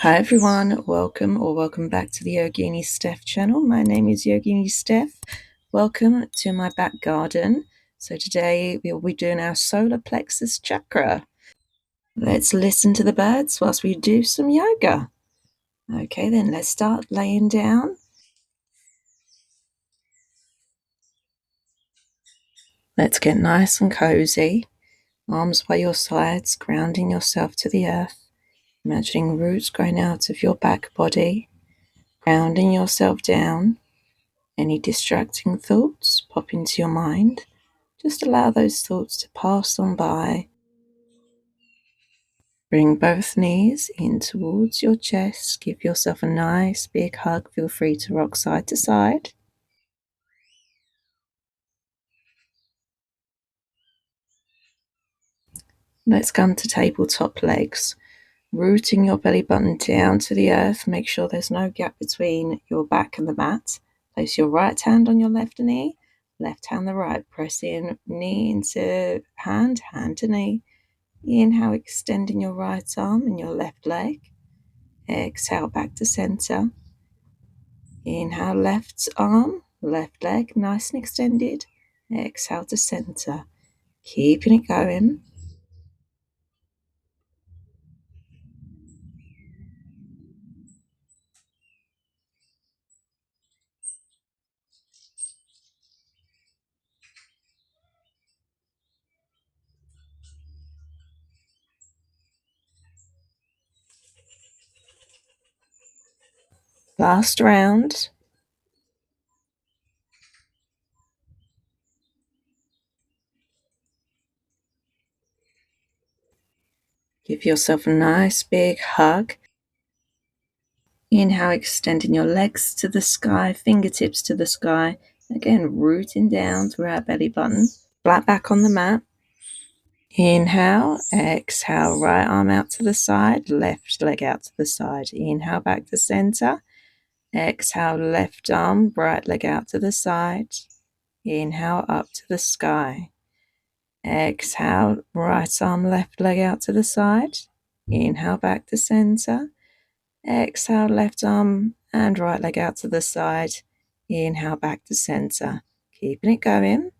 Hi everyone, welcome back to the Yogini Steph channel. My name is Yogini Steph. Welcome to my back garden. So today we'll be doing our Solar Plexus Chakra. Let's listen to the birds whilst we do some yoga. Okay then, let's start laying down. Let's get nice and cozy. Arms by your sides, grounding yourself to the earth. Imagining roots growing out of your back body. Grounding yourself down. Any distracting thoughts pop into your mind, just allow those thoughts to pass on by. Bring both knees in towards your chest. Give yourself a nice big hug. Feel free to rock side to side. Let's come to tabletop legs. Rooting your belly button down to the earth. Make sure there's no gap between your back and the mat. Place your right hand on your left knee, left hand the right. Press in, knee into hand, hand to knee. Inhale, extending your right arm and your left leg. Exhale, back to center. Inhale, left arm, left leg, nice and extended. Exhale to center. Keeping it going. Last round. Give yourself a nice big hug. Inhale, extending your legs to the sky, fingertips to the sky. Again, rooting down through our belly button. Flat back on the mat. Inhale, exhale, right arm out to the side, left leg out to the side. Inhale, back to center. Exhale, left arm, right leg out to the side. Inhale, up to the sky. Exhale, right arm, left leg out to the side. Inhale, back to center. Exhale, left arm and right leg out to the side. Inhale, back to center. Keeping it going.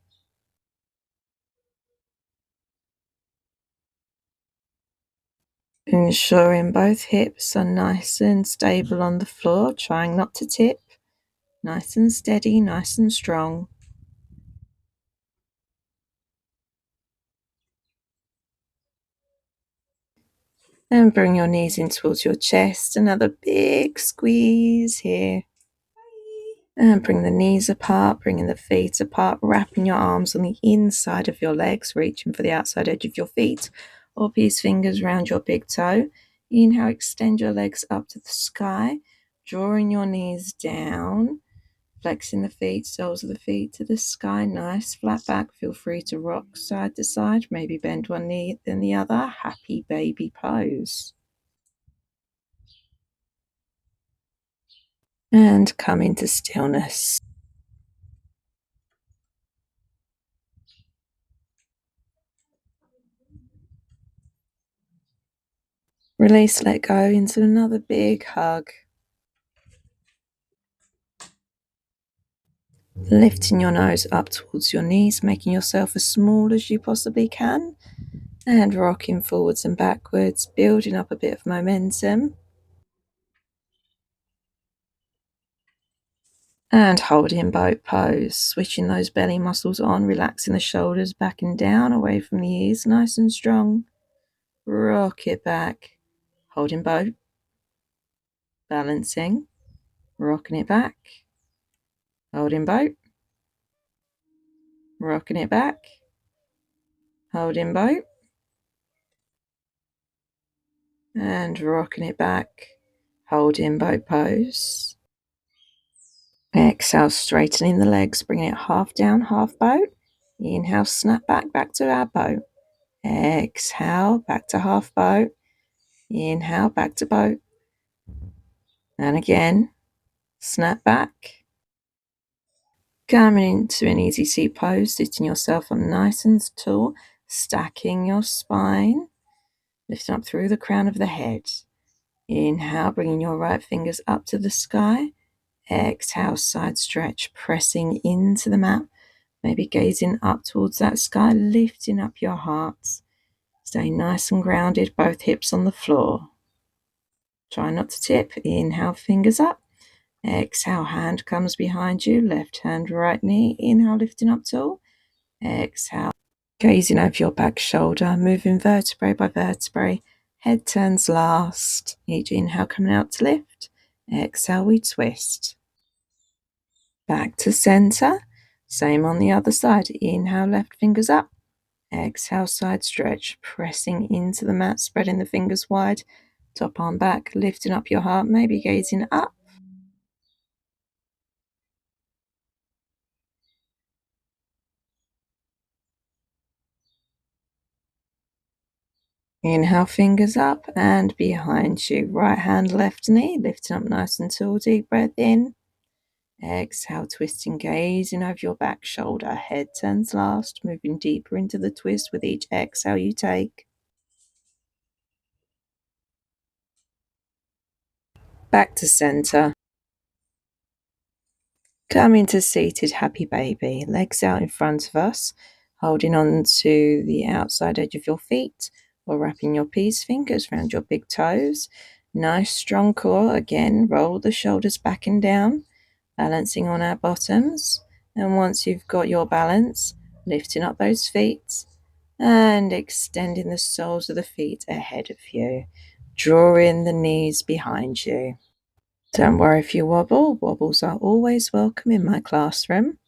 Ensuring both hips are nice and stable on the floor, trying not to tip. Nice and steady, nice and strong. And bring your knees in towards your chest. Another big squeeze here. And bring the knees apart, bringing the feet apart, wrapping your arms on the inside of your legs, reaching for the outside edge of your feet, or peace fingers around your big toe. Inhale, extend your legs up to the sky, drawing your knees down, flexing the feet, soles of the feet to the sky, nice flat back. Feel free to rock side to side, maybe bend one knee then the other. Happy baby pose. And come into stillness. Release, let go into another big hug. Lifting your nose up towards your knees, making yourself as small as you possibly can, and rocking forwards and backwards, building up a bit of momentum. And holding boat pose, switching those belly muscles on, relaxing the shoulders back and down, away from the ears, nice and strong. Rock it back, holding boat, balancing, rocking it back, holding boat, rocking it back, holding boat, and rocking it back, holding boat pose. Exhale, straightening the legs, bringing it half down, half boat. Inhale, snap back to our boat. Exhale, back to half boat. Inhale, back to boat. And again, snap back. Coming into an easy seat pose, sitting yourself up nice and tall, stacking your spine, lifting up through the crown of the head. Inhale, bringing your right fingers up to the sky. Exhale, side stretch, pressing into the mat. Maybe gazing up towards that sky, lifting up your heart. Stay nice and grounded, both hips on the floor. Try not to tip. Inhale, fingers up. Exhale, hand comes behind you. Left hand, right knee. Inhale, lifting up tall. Exhale, gazing over your back shoulder, moving vertebrae by vertebrae. Head turns last. Each inhale coming out to lift. Exhale, we twist. Back to center. Same on the other side. Inhale, left fingers up. Exhale, side stretch, pressing into the mat, spreading the fingers wide. Top arm back, lifting up your heart, maybe gazing up. Inhale, fingers up and behind you. Right hand, left knee, lifting up nice and tall. Deep breath in. Exhale, twisting, gazing over your back shoulder. Head turns last, moving deeper into the twist with each exhale you take. Back to center. Come into seated happy baby. Legs out in front of us, holding on to the outside edge of your feet or wrapping your peace fingers around your big toes. Nice strong core. Again, roll the shoulders back and down, balancing on our bottoms. And once you've got your balance, lifting up those feet and extending the soles of the feet ahead of you. Draw in the knees behind you. Don't worry if you wobble. Wobbles are always welcome in my classroom.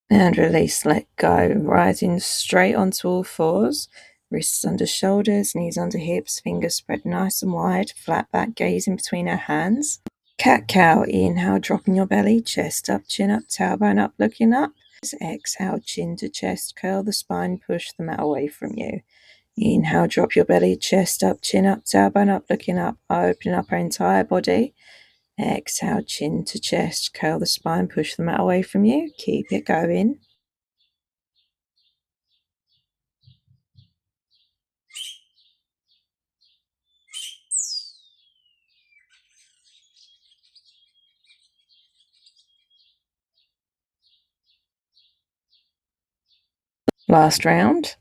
And release, let go. Rising straight onto all fours. Wrists under shoulders, knees under hips, fingers spread nice and wide. Flat back, gazing between our hands. Cat-cow. Inhale, dropping your belly. Chest up, chin up, tailbone up, looking up. Exhale, chin to chest. Curl the spine, push the mat away from you. Inhale, drop your belly, chest up, chin up, tailbone up, looking up. Open up our entire body. Exhale, chin to chest, curl the spine, push the mat away from you. Keep it going. Last round.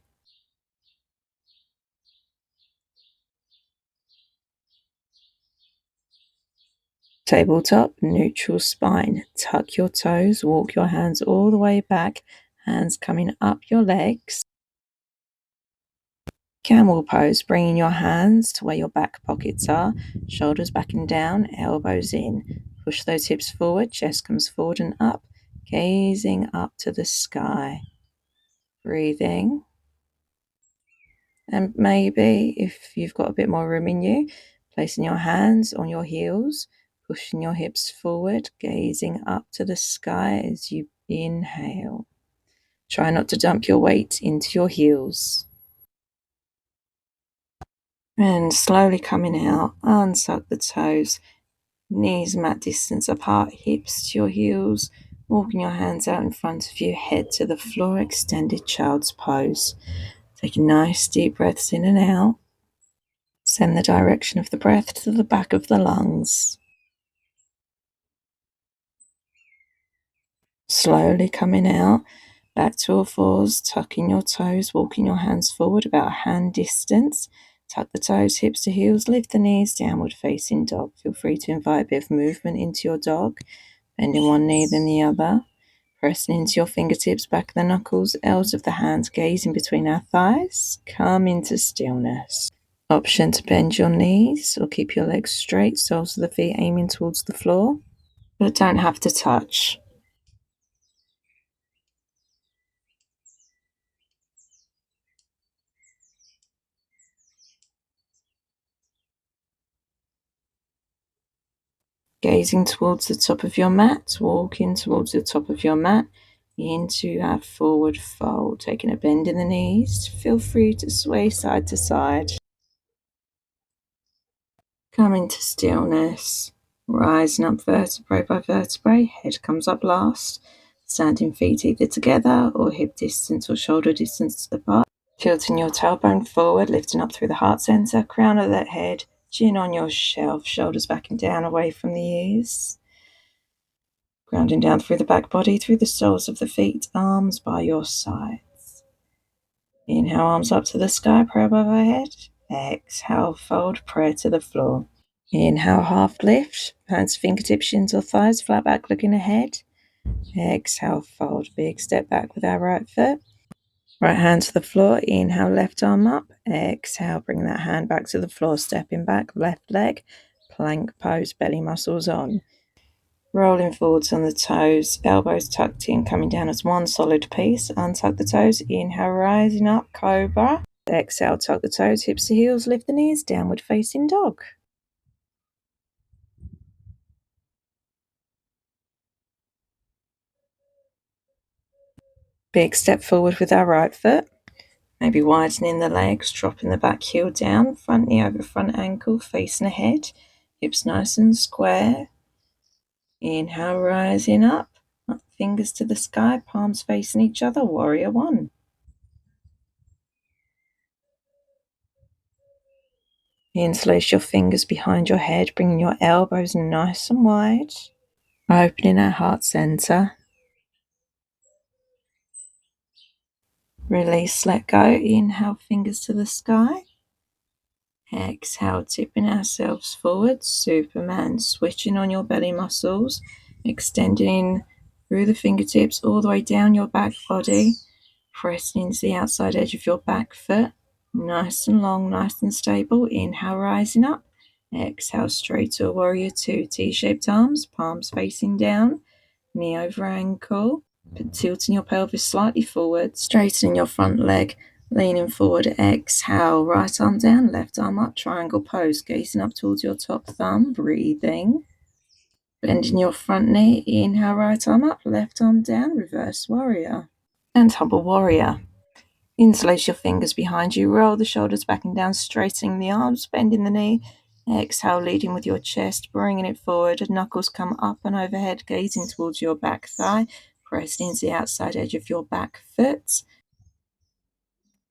Tabletop, neutral spine. Tuck your toes, walk your hands all the way back, hands coming up your legs. Camel pose, bringing your hands to where your back pockets are, shoulders back and down, elbows in. Push those hips forward, chest comes forward and up, gazing up to the sky. Breathing. And maybe if you've got a bit more room in you, placing your hands on your heels, pushing your hips forward, gazing up to the sky as you inhale. Try not to dump your weight into your heels. And slowly coming out, unsuck the toes, knees mat distance apart, hips to your heels, walking your hands out in front of you, head to the floor, extended child's pose. Taking nice deep breaths in and out. Send the direction of the breath to the back of the lungs. Slowly coming out, back to all fours, tucking your toes, walking your hands forward about a hand distance. Tuck the toes, hips to heels, lift the knees, downward facing dog. Feel free to invite a bit of movement into your dog, bending one knee then the other. Pressing into your fingertips, back of the knuckles, elbows of the hands, gazing between our thighs. Come into stillness. Option to bend your knees or keep your legs straight, soles of the feet aiming towards the floor, but don't have to touch. Gazing towards the top of your mat, walking towards the top of your mat into our forward fold. Taking a bend in the knees, feel free to sway side to side. Come into stillness, rising up vertebrae by vertebrae, head comes up last, standing feet either together or hip distance or shoulder distance apart. Tilting your tailbone forward, lifting up through the heart center, crown of that head, chin on your shelf, shoulders back and down away from the ears. Grounding down through the back body, through the soles of the feet, arms by your sides. Inhale, arms up to the sky, prayer above our head. Exhale, fold, prayer to the floor. Inhale, half lift, hands, fingertips, shins or thighs, flat back looking ahead. Exhale, fold, big step back with our right foot. Right hand to the floor, inhale, left arm up. Exhale, bring that hand back to the floor, stepping back, left leg, plank pose, belly muscles on. Rolling forwards on the toes, elbows tucked in, coming down as one solid piece. Untuck the toes, inhale, rising up, cobra. Exhale, tuck the toes, hips to heels, lift the knees, downward facing dog. Big step forward with our right foot. Maybe widening the legs, dropping the back heel down, front knee over front ankle, facing ahead, hips nice and square. Inhale, rising up, fingers to the sky, palms facing each other, warrior one. Interlace your fingers behind your head, bringing your elbows nice and wide, opening our heart center. Release, let go. Inhale, fingers to the sky. Exhale, tipping ourselves forward, Superman, switching on your belly muscles, extending through the fingertips all the way down your back body, pressing into the outside edge of your back foot, nice and long, nice and stable. Inhale, rising up. Exhale, straight to a warrior two, T-shaped arms, palms facing down, knee over ankle, tilting your pelvis slightly forward, straightening your front leg, leaning forward. Exhale, right arm down, left arm up, triangle pose, gazing up towards your top thumb, breathing. Bending your front knee, inhale, right arm up, left arm down, reverse warrior. And humble warrior. Interlace your fingers behind you, roll the shoulders back and down, straightening the arms, bending the knee. Exhale, leading with your chest, bringing it forward. Knuckles come up and overhead, gazing towards your back thigh, pressing into the outside edge of your back foot.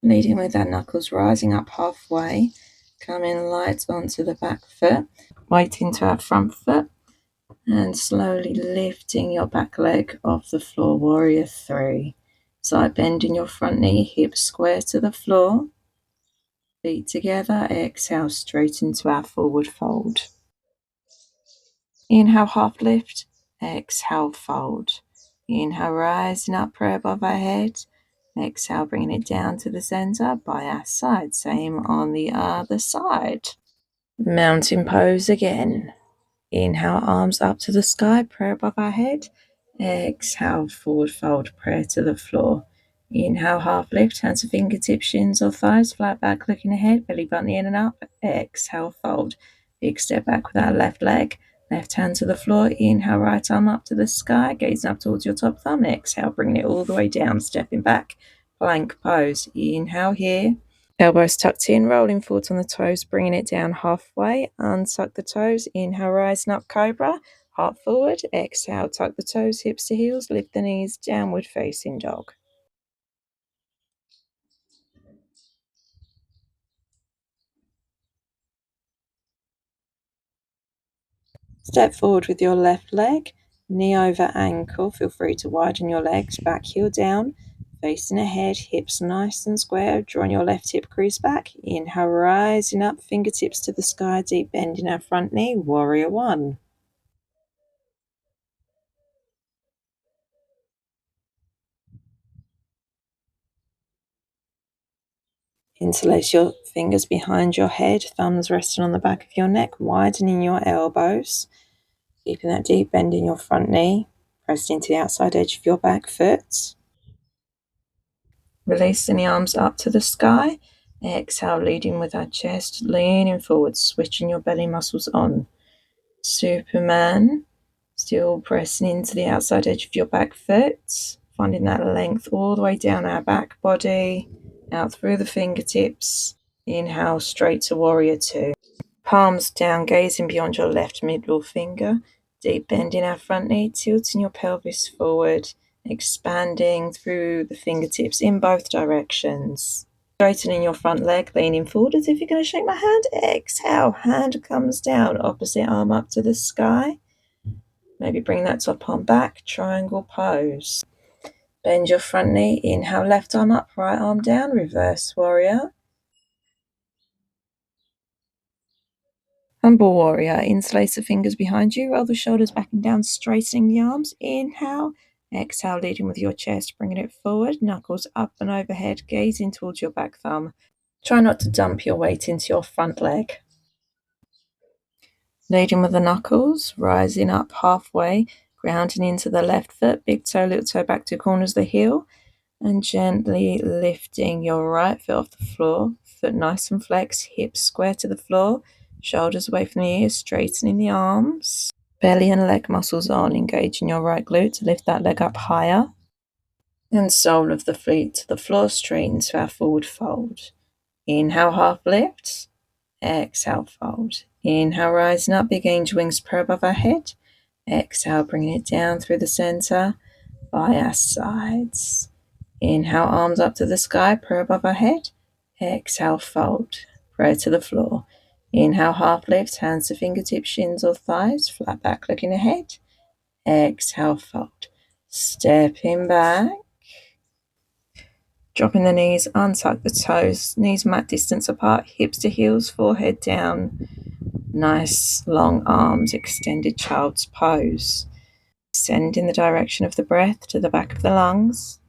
Leading with our knuckles rising up halfway, coming light onto the back foot, weight into our front foot, and slowly lifting your back leg off the floor, warrior three. Side bending your front knee, hips square to the floor. Feet together, exhale straight into our forward fold. Inhale, half lift, exhale, fold. Inhale, rising up, prayer above our head. Exhale, bringing it down to the center by our side. Same on the other side. Mountain pose again. Inhale, arms up to the sky, prayer above our head. Exhale, forward fold, prayer to the floor. Inhale, half lift, hands to fingertips, shins or thighs, flat back looking ahead, belly button in and up. Exhale, fold. Big step back with our left leg, left hand to the floor. Inhale, right arm up to the sky, gazing up towards your top thumb. Exhale, bringing it all the way down, stepping back, plank pose. Inhale here. Elbows tucked in, rolling forwards on the toes, bringing it down halfway. Untuck the toes. Inhale, rising up, cobra. Heart forward. Exhale, tuck the toes, hips to heels. Lift the knees, downward facing dog. Step forward with your left leg, knee over ankle. Feel free to widen your legs, back heel down, facing ahead, hips nice and square. Drawing your left hip crease back. Inhale, rising up, fingertips to the sky, deep bend in our front knee, warrior one. Interlace your fingers behind your head, thumbs resting on the back of your neck, widening your elbows, keeping that deep bend in your front knee, pressed into the outside edge of your back foot. Releasing the arms up to the sky. Exhale, leading with our chest, leaning forward, switching your belly muscles on. Superman, still pressing into the outside edge of your back foot, finding that length all the way down our back body, out through the fingertips. Inhale, straight to warrior two. Palms down, gazing beyond your left middle finger. Deep bend in our front knee, tilting your pelvis forward, expanding through the fingertips in both directions. Straightening your front leg, leaning forward as if you're going to shake my hand. Exhale, hand comes down, opposite arm up to the sky. Maybe bring that top arm back, triangle pose. Bend your front knee, inhale, left arm up, right arm down, reverse warrior. Humble warrior, interlace the fingers behind you, roll the shoulders back and down, straightening the arms. Inhale, exhale, leading with your chest, bringing it forward, knuckles up and overhead, gazing towards your back thumb. Try not to dump your weight into your front leg. Leading with the knuckles, rising up halfway, grounding into the left foot, big toe, little toe back to corners of the heel, and gently lifting your right foot off the floor, foot nice and flexed, hips square to the floor, shoulders away from the ears, straightening the arms. Belly and leg muscles on, engaging your right glute to lift that leg up higher. And sole of the feet to the floor, straighten to our forward fold. Inhale, half lift. Exhale, fold. Inhale, rising up, big angel wings prayer above our head. Exhale, bringing it down through the center by our sides. Inhale, arms up to the sky, prayer above our head. Exhale, fold, prayer to the floor. Inhale, half lift, hands to fingertips, shins or thighs, flat back looking ahead. Exhale, fold. Stepping back. Dropping the knees, untuck the toes, knees mat distance apart, hips to heels, forehead down. Nice long arms, extended child's pose. Send in the direction of the breath to the back of the lungs.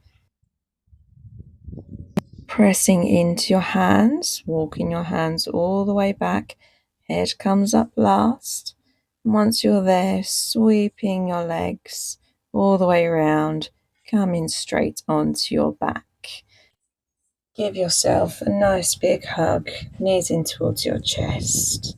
Pressing into your hands, walking your hands all the way back. Head comes up last. Once you're there, sweeping your legs all the way around, coming straight onto your back. Give yourself a nice big hug, knees in towards your chest.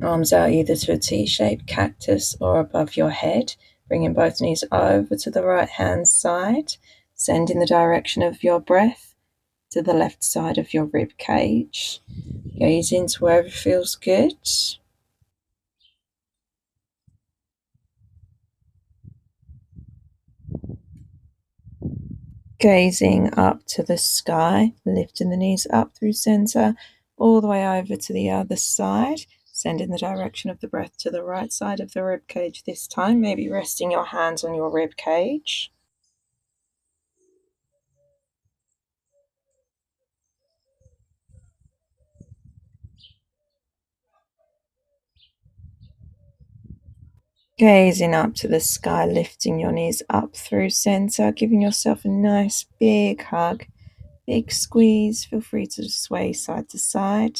Arms out either to a T-shaped cactus or above your head, bringing both knees over to the right hand side. Send in the direction of your breath to the left side of your rib cage. Gaze into wherever feels good. Gazing up to the sky, lifting the knees up through center, all the way over to the other side. Send in the direction of the breath to the right side of the rib cage this time, maybe resting your hands on your rib cage. Gazing up to the sky, lifting your knees up through center, giving yourself a nice big hug, big squeeze. Feel free to sway side to side.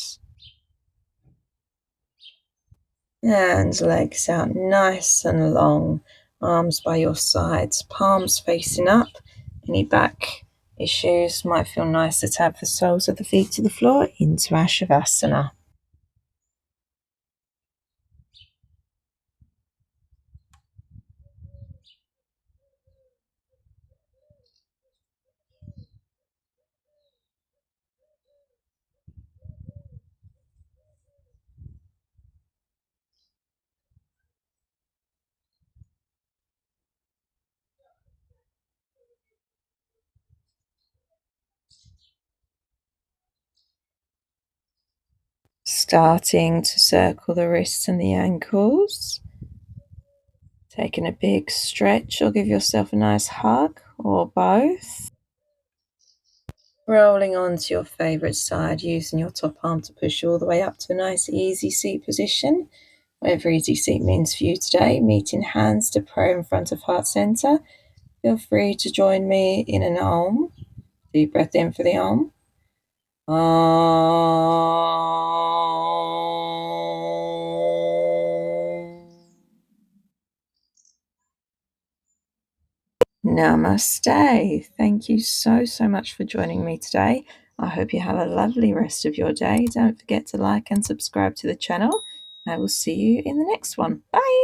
And legs out nice and long, arms by your sides, palms facing up. Any back issues might feel nice to tap the soles of the feet to the floor into our Shavasana. Starting to circle the wrists and the ankles. Taking a big stretch or give yourself a nice hug or both. Rolling onto your favorite side, using your top arm to push all the way up to a nice easy seat position. Whatever easy seat means for you today, meeting hands to prayer in front of heart center. Feel free to join me in an Om. Deep breath in for the Om. Namaste. Thank you so much for joining me today. I hope you have a lovely rest of your day. Don't forget to like and subscribe to the channel. I will see you in the next one. Bye.